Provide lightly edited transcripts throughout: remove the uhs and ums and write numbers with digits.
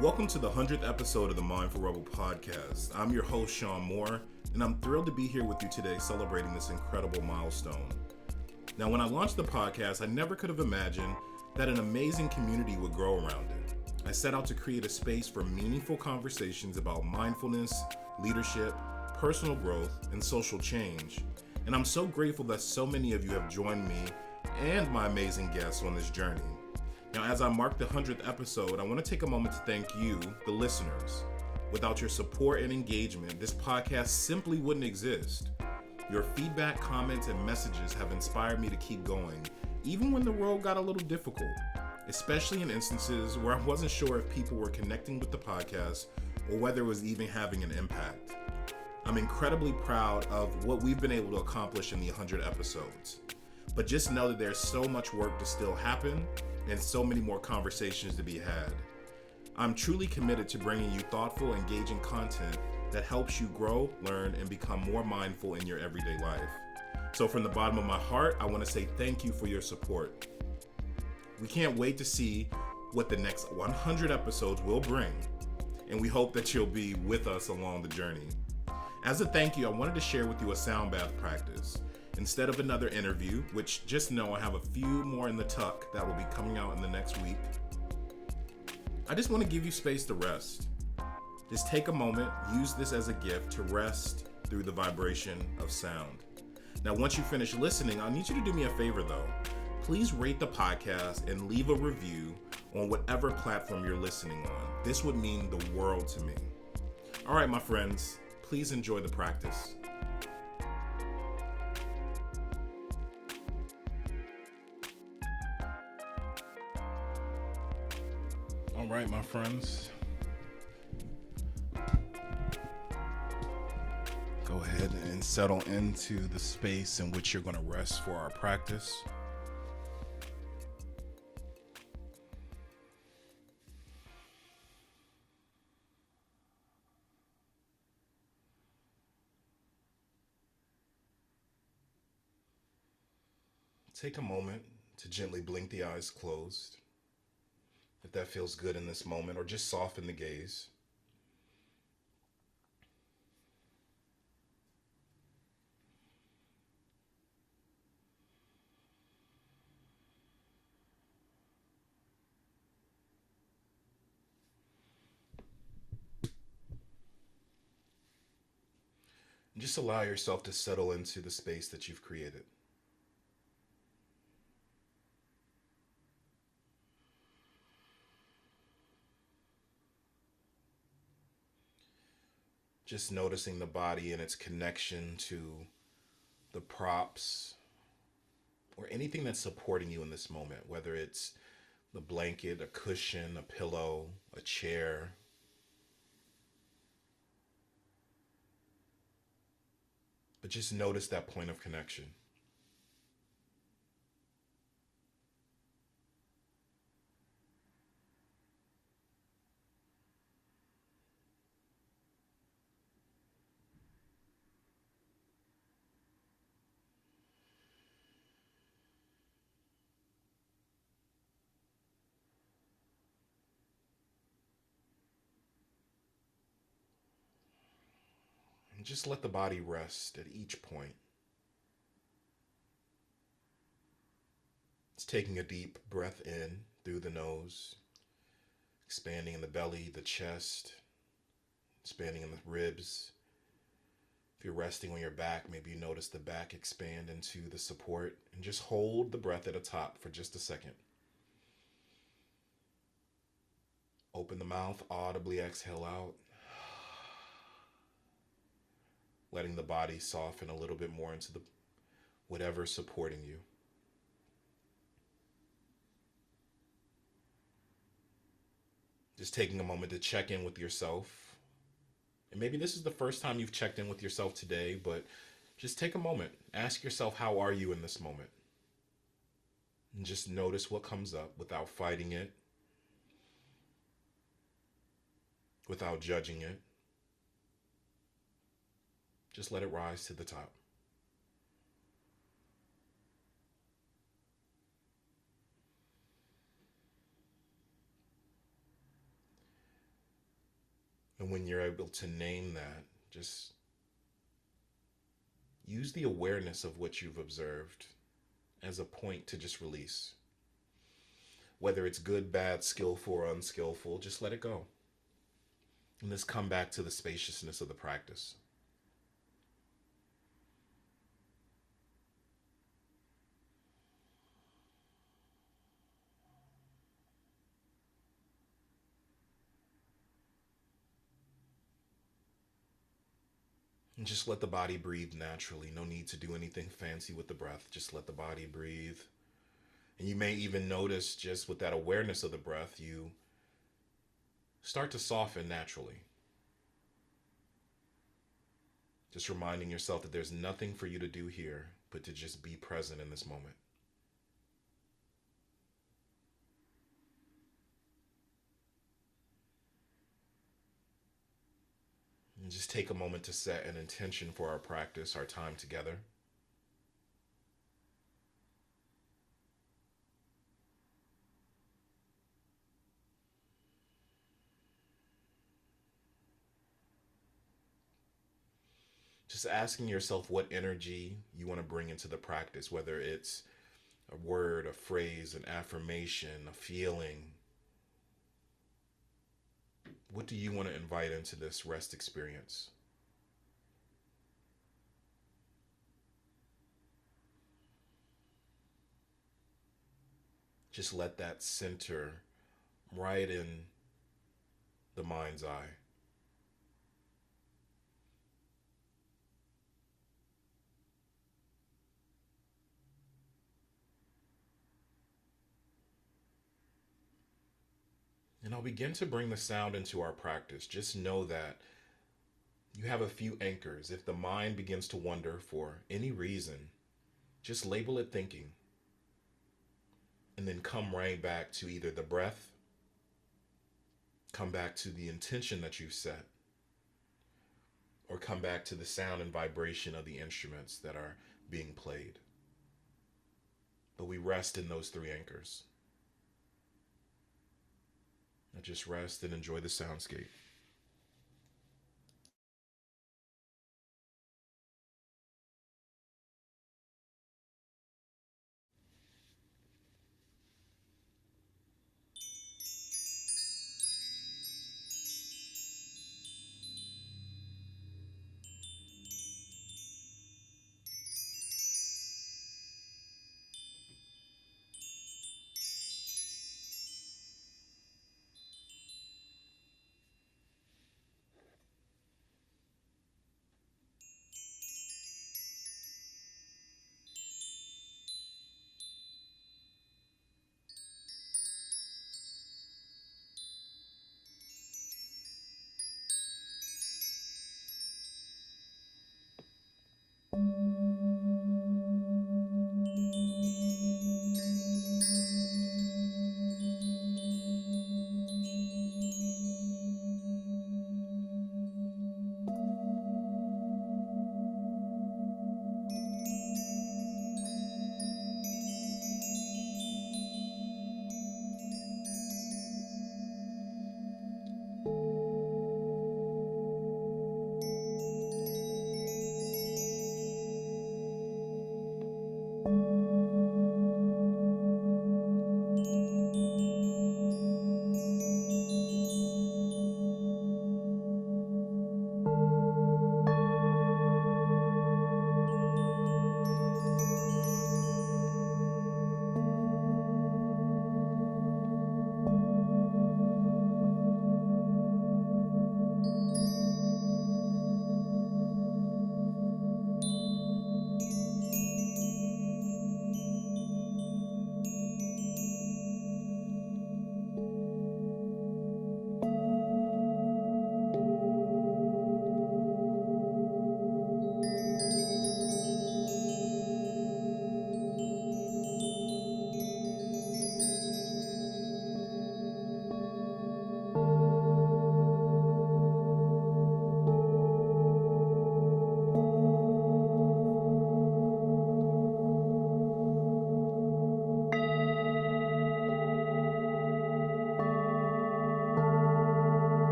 Welcome to the 100th episode of the Mindful Rebel podcast. I'm your host, Sean Moore, and I'm thrilled to be here with you today celebrating this incredible milestone. Now, when I launched the podcast, I never could have imagined that an amazing community would grow around it. I set out to create a space for meaningful conversations about mindfulness, leadership, personal growth, and social change. And I'm so grateful that so many of you have joined me and my amazing guests on this journey. Now, as I mark the 100th episode, I want to take a moment to thank you, the listeners. Without your support and engagement, this podcast simply wouldn't exist. Your feedback, comments, and messages have inspired me to keep going, even when the road got a little difficult, especially in instances where I wasn't sure if people were connecting with the podcast or whether it was even having an impact. I'm incredibly proud of what we've been able to accomplish in the 100 episodes. But just know that there's so much work to still happen and so many more conversations to be had. I'm truly committed to bringing you thoughtful, engaging content that helps you grow, learn, and become more mindful in your everyday life. So from the bottom of my heart, I want to say thank you for your support. We can't wait to see what the next 100 episodes will bring, and we hope that you'll be with us along the journey. As a thank you, I wanted to share with you a sound bath practice. Instead of another interview, which just know I have a few more in the tuck that will be coming out in the next week, I just want to give you space to rest. Just take a moment, use this as a gift to rest through the vibration of sound. Now, once you finish listening, I need you to do me a favor though. Please rate the podcast and leave a review on whatever platform you're listening on. This would mean the world to me. All right, my friends, please enjoy the practice. All right, my friends. Go ahead and settle into the space in which you're going to rest for our practice. Take a moment to gently blink the eyes closed, if that feels good in this moment, or just soften the gaze. And just allow yourself to settle into the space that you've created. Just noticing the body and its connection to the props or anything that's supporting you in this moment, whether it's the blanket, a cushion, a pillow, a chair. But just notice that point of connection. And just let the body rest at each point. It's taking a deep breath in through the nose, expanding in the belly, the chest, expanding in the ribs. If you're resting on your back, maybe you notice the back expand into the support, and just hold the breath at the top for just a second. Open the mouth, audibly exhale out. Letting the body soften a little bit more into the whatever's supporting you. Just taking a moment to check in with yourself. And maybe this is the first time you've checked in with yourself today, but just take a moment. Ask yourself, how are you in this moment? And just notice what comes up without fighting it, without judging it. Just let it rise to the top. And when you're able to name that, just use the awareness of what you've observed as a point to just release. Whether it's good, bad, skillful, or unskillful, just let it go. And let's come back to the spaciousness of the practice. And just let the body breathe naturally. No need to do anything fancy with the breath. Just let the body breathe. And you may even notice, just with that awareness of the breath, you start to soften naturally. Just reminding yourself that there's nothing for you to do here but to just be present in this moment. And just take a moment to set an intention for our practice, our time together. Just asking yourself what energy you want to bring into the practice, whether it's a word, a phrase, an affirmation, a feeling. What do you want to invite into this rest experience? Just let that center right in the mind's eye. And I'll begin to bring the sound into our practice. Just know that you have a few anchors. If the mind begins to wander for any reason, just label it thinking. And then come right back to either the breath, come back to the intention that you've set, or come back to the sound and vibration of the instruments that are being played. But we rest in those three anchors. Now just rest and enjoy the soundscape.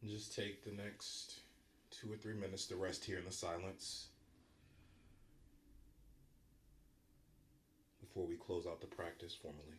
And just take the next 2 or 3 minutes to rest here in the silence before we close out the practice formally.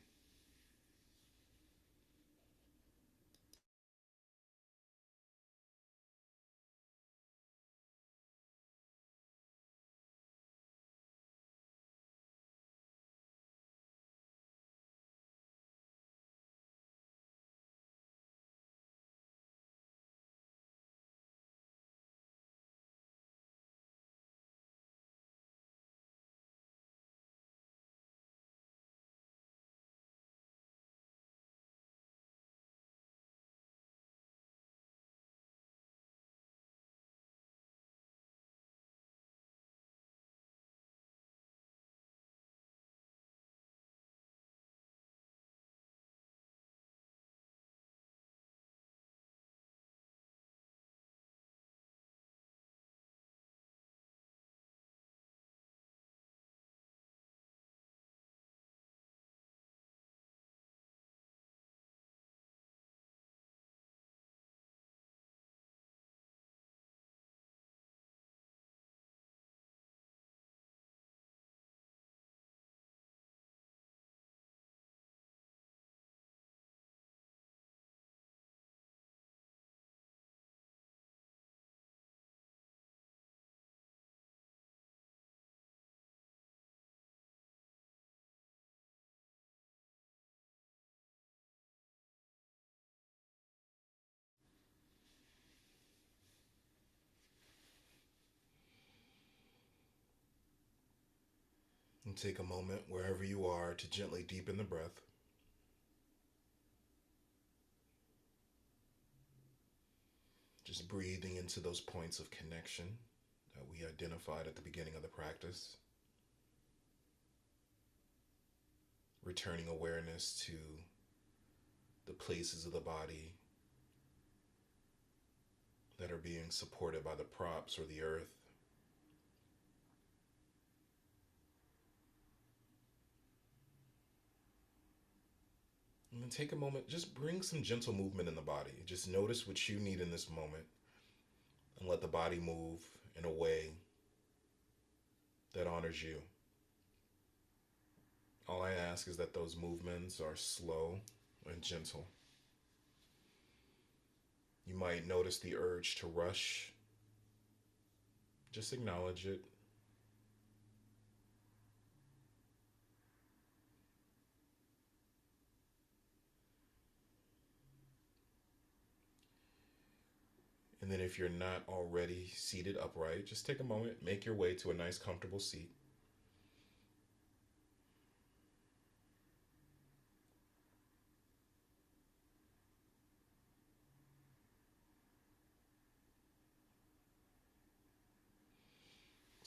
And take a moment wherever you are to gently deepen the breath. Just breathing into those points of connection that we identified at the beginning of the practice. Returning awareness to the places of the body that are being supported by the props or the earth. And then take a moment, just bring some gentle movement in the body. Just notice what you need in this moment and let the body move in a way that honors you. All I ask is that those movements are slow and gentle. You might notice the urge to rush. Just acknowledge it. And then if you're not already seated upright, just take a moment, make your way to a nice comfortable seat.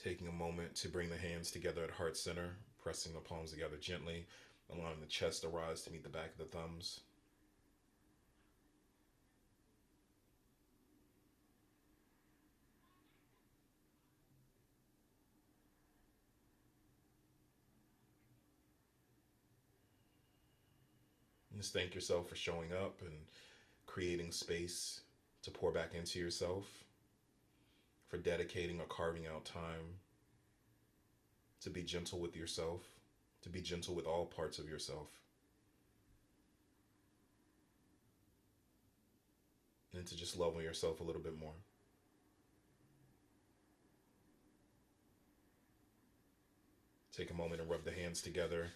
Taking a moment to bring the hands together at heart center, pressing the palms together gently, allowing the chest to rise to meet the back of the thumbs. And just thank yourself for showing up and creating space to pour back into yourself, for dedicating or carving out time to be gentle with yourself, to be gentle with all parts of yourself, and to just love on yourself a little bit more. Take a moment and rub the hands together,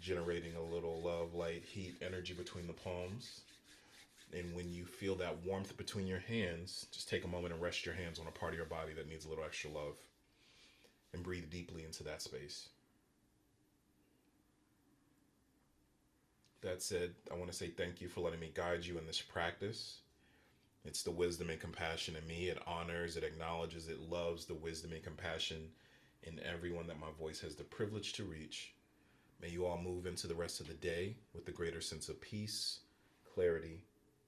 generating a little love, light, heat, energy between the palms. And when you feel that warmth between your hands, just take a moment and rest your hands on a part of your body that needs a little extra love. And breathe deeply into that space. That said, I want to say thank you for letting me guide you in this practice. It's the wisdom and compassion in me. It honors, it acknowledges, it loves the wisdom and compassion in everyone that my voice has the privilege to reach. May you all move into the rest of the day with a greater sense of peace, clarity,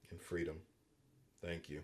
and freedom. Thank you.